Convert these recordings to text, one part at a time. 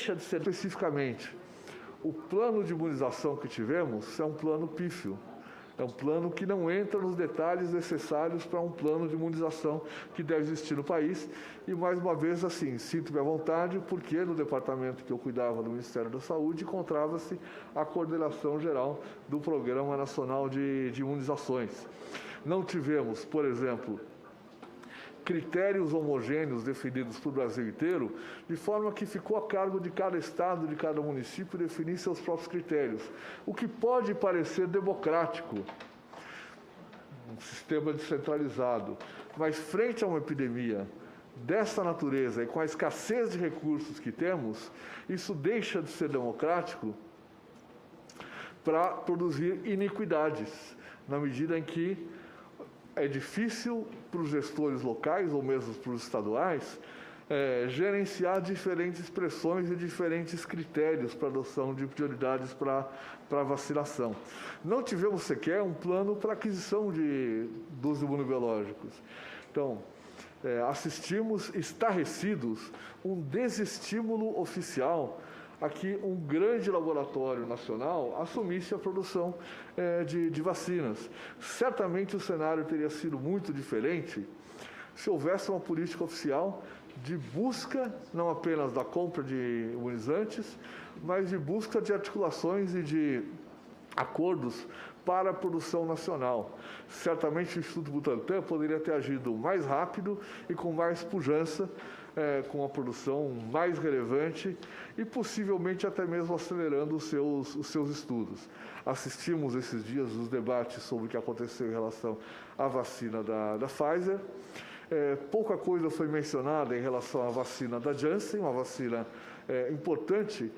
deixa de ser especificamente. O plano de imunização que tivemos é um plano pífio. É um plano que não entra nos detalhes necessários para um plano de imunização que deve existir no país. E, mais uma vez, assim, sinto-me à vontade, porque no departamento que eu cuidava do Ministério da Saúde encontrava-se a coordenação geral do Programa Nacional de Imunizações. Não tivemos, por exemplo, critérios homogêneos definidos para o Brasil inteiro, de forma que ficou a cargo de cada estado, de cada município, definir seus próprios critérios. O que pode parecer democrático, um sistema descentralizado, mas frente a uma epidemia dessa natureza e com a escassez de recursos que temos, isso deixa de ser democrático para produzir iniquidades, na medida em que é difícil para os gestores locais, ou mesmo para os estaduais, gerenciar diferentes pressões e diferentes critérios para adoção de prioridades para a vacinação. Não tivemos sequer um plano para aquisição dos imunobiológicos. Então, assistimos estarrecidos um desestímulo oficial a que um grande laboratório nacional assumisse a produção de vacinas. Certamente o cenário teria sido muito diferente se houvesse uma política oficial de busca, não apenas da compra de imunizantes, mas de busca de articulações e de acordos para a produção nacional. Certamente o Instituto Butantan poderia ter agido mais rápido e com mais pujança, com a produção mais relevante e possivelmente até mesmo acelerando os seus estudos. Assistimos esses dias os debates sobre o que aconteceu em relação à vacina da Pfizer. Pouca coisa foi mencionada em relação à vacina da Janssen, uma vacina importante,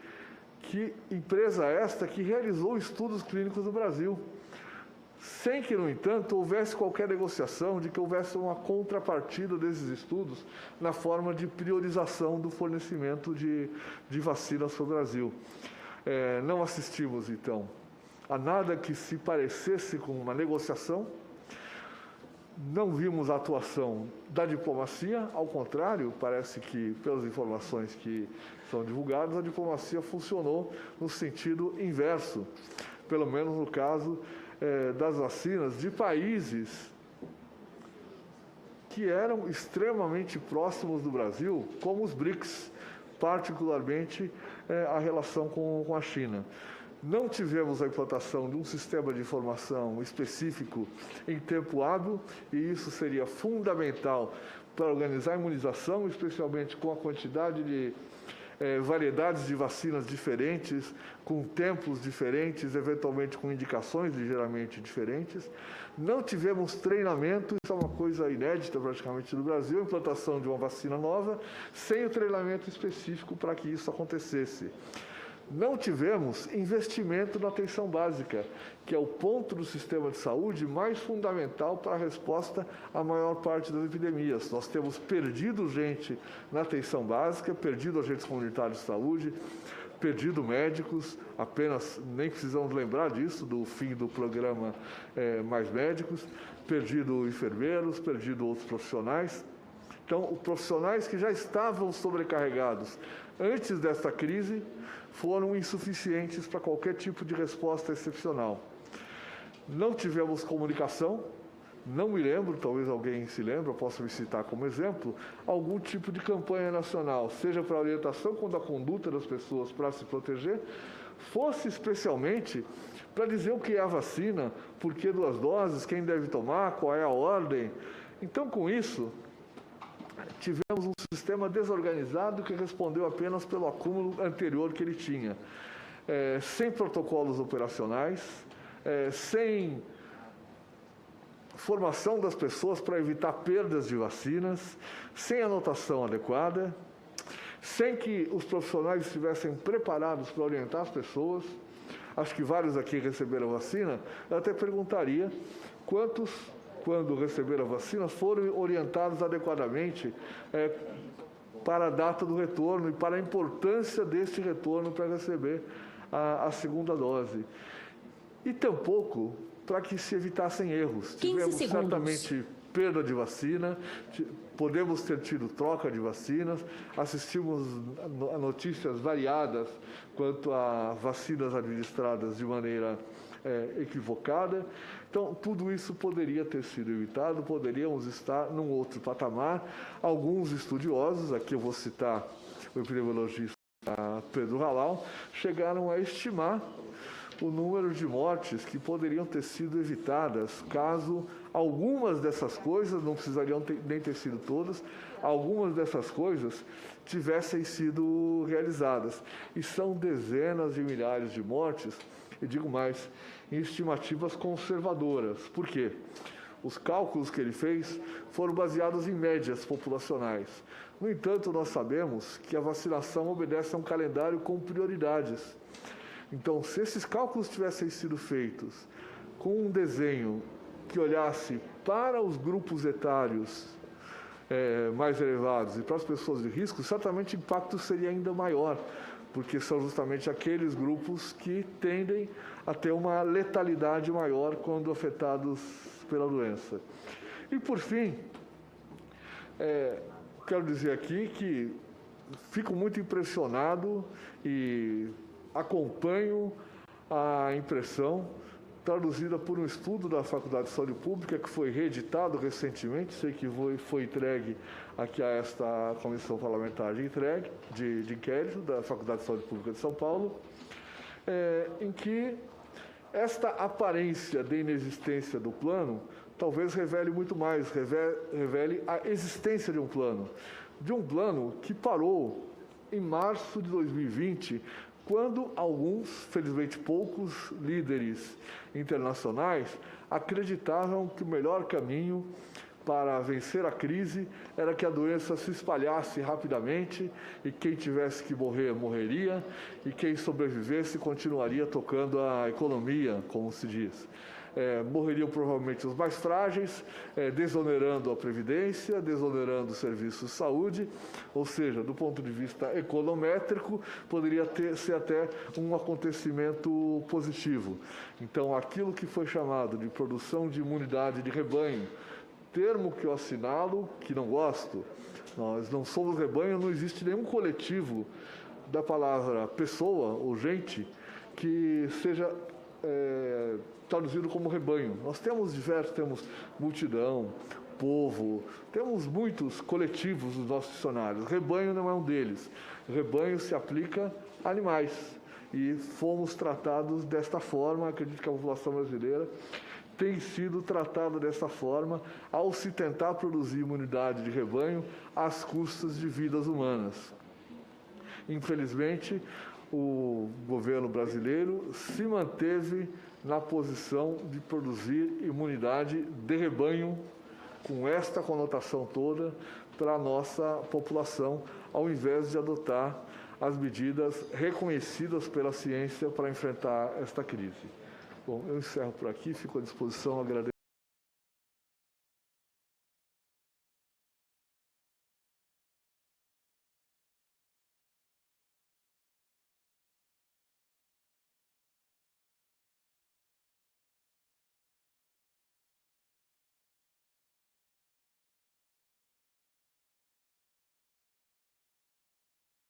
que empresa esta que realizou estudos clínicos no Brasil, sem que, no entanto, houvesse qualquer negociação de que houvesse uma contrapartida desses estudos na forma de priorização do fornecimento de vacinas para o Brasil. Não assistimos, então, a nada que se parecesse com uma negociação. Não vimos a atuação da diplomacia, ao contrário, parece que, pelas informações que são divulgadas, a diplomacia funcionou no sentido inverso, pelo menos no caso das vacinas de países que eram extremamente próximos do Brasil, como os BRICS, particularmente a relação com a China. Não tivemos a implantação de um sistema de informação específico em tempo hábil, e isso seria fundamental para organizar a imunização, especialmente com a quantidade de variedades de vacinas diferentes, com tempos diferentes, eventualmente com indicações ligeiramente diferentes. Não tivemos treinamento, isso é uma coisa inédita praticamente no Brasil, a implantação de uma vacina nova, sem o treinamento específico para que isso acontecesse. Não tivemos investimento na atenção básica, que é o ponto do sistema de saúde mais fundamental para a resposta à maior parte das epidemias. Nós temos perdido gente na atenção básica, perdido agentes comunitários de saúde, perdido médicos, apenas nem precisamos lembrar disso, do fim do programa Mais Médicos, perdido enfermeiros, perdido outros profissionais. Então, os profissionais que já estavam sobrecarregados antes desta crise foram insuficientes para qualquer tipo de resposta excepcional. Não tivemos comunicação, não me lembro, talvez alguém se lembre, eu posso me citar como exemplo, algum tipo de campanha nacional, seja para a orientação quanto à conduta das pessoas para se proteger, fosse especialmente para dizer o que é a vacina, por que 2 doses, quem deve tomar, qual é a ordem. Então, com isso, tivemos um sistema desorganizado que respondeu apenas pelo acúmulo anterior que ele tinha, sem protocolos operacionais, sem formação das pessoas para evitar perdas de vacinas, sem anotação adequada, sem que os profissionais estivessem preparados para orientar as pessoas. Acho que vários aqui receberam vacina. Eu até perguntaria quantos, quando receberam a vacina, foram orientados adequadamente para a data do retorno e para a importância deste retorno para receber a segunda dose. E tampouco para que se evitassem erros. 15 Tivemos segundos. certamente perda de vacina, podemos ter tido troca de vacinas, assistimos a notícias variadas quanto a vacinas administradas de maneira equivocada. Então, tudo isso poderia ter sido evitado, poderíamos estar num outro patamar. Alguns estudiosos, aqui eu vou citar o epidemiologista Pedro Halal, chegaram a estimar o número de mortes que poderiam ter sido evitadas caso algumas dessas coisas, não precisariam nem ter sido todas, algumas dessas coisas tivessem sido realizadas. E são dezenas de milhares de mortes, e digo mais, em estimativas conservadoras. Por quê? Os cálculos que ele fez foram baseados em médias populacionais. No entanto, nós sabemos que a vacinação obedece a um calendário com prioridades. Então, se esses cálculos tivessem sido feitos com um desenho que olhasse para os grupos etários mais elevados e para as pessoas de risco, certamente o impacto seria ainda maior, porque são justamente aqueles grupos que tendem a ter uma letalidade maior quando afetados pela doença. E, por fim, quero dizer aqui que fico muito impressionado e acompanho a impressão traduzida por um estudo da Faculdade de Saúde Pública que foi reeditado recentemente, sei que foi entregue aqui a esta comissão parlamentar de inquérito da Faculdade de Saúde Pública de São Paulo, em que esta aparência de inexistência do plano talvez revele muito mais, revele a existência de um plano que parou em março de 2020, quando alguns, felizmente poucos, líderes internacionais acreditavam que o melhor caminho para vencer a crise era que a doença se espalhasse rapidamente e quem tivesse que morrer, morreria, e quem sobrevivesse continuaria tocando a economia, como se diz. Morreriam provavelmente os mais frágeis, desonerando a Previdência, desonerando os serviços de saúde, ou seja, do ponto de vista econométrico, poderia ser até um acontecimento positivo. Então, aquilo que foi chamado de produção de imunidade de rebanho, termo que eu assinalo, que não gosto, nós não somos rebanho, não existe nenhum coletivo da palavra pessoa ou gente que seja traduzido como rebanho. Nós temos temos multidão, povo, temos muitos coletivos nos nossos dicionários. Rebanho não é um deles. Rebanho se aplica a animais. E fomos tratados desta forma, acredito que a população brasileira tem sido tratada dessa forma ao se tentar produzir imunidade de rebanho às custas de vidas humanas. Infelizmente, o governo brasileiro se manteve na posição de produzir imunidade de rebanho, com esta conotação toda, para a nossa população, ao invés de adotar as medidas reconhecidas pela ciência para enfrentar esta crise. Bom, eu encerro por aqui, fico à disposição, agradeço.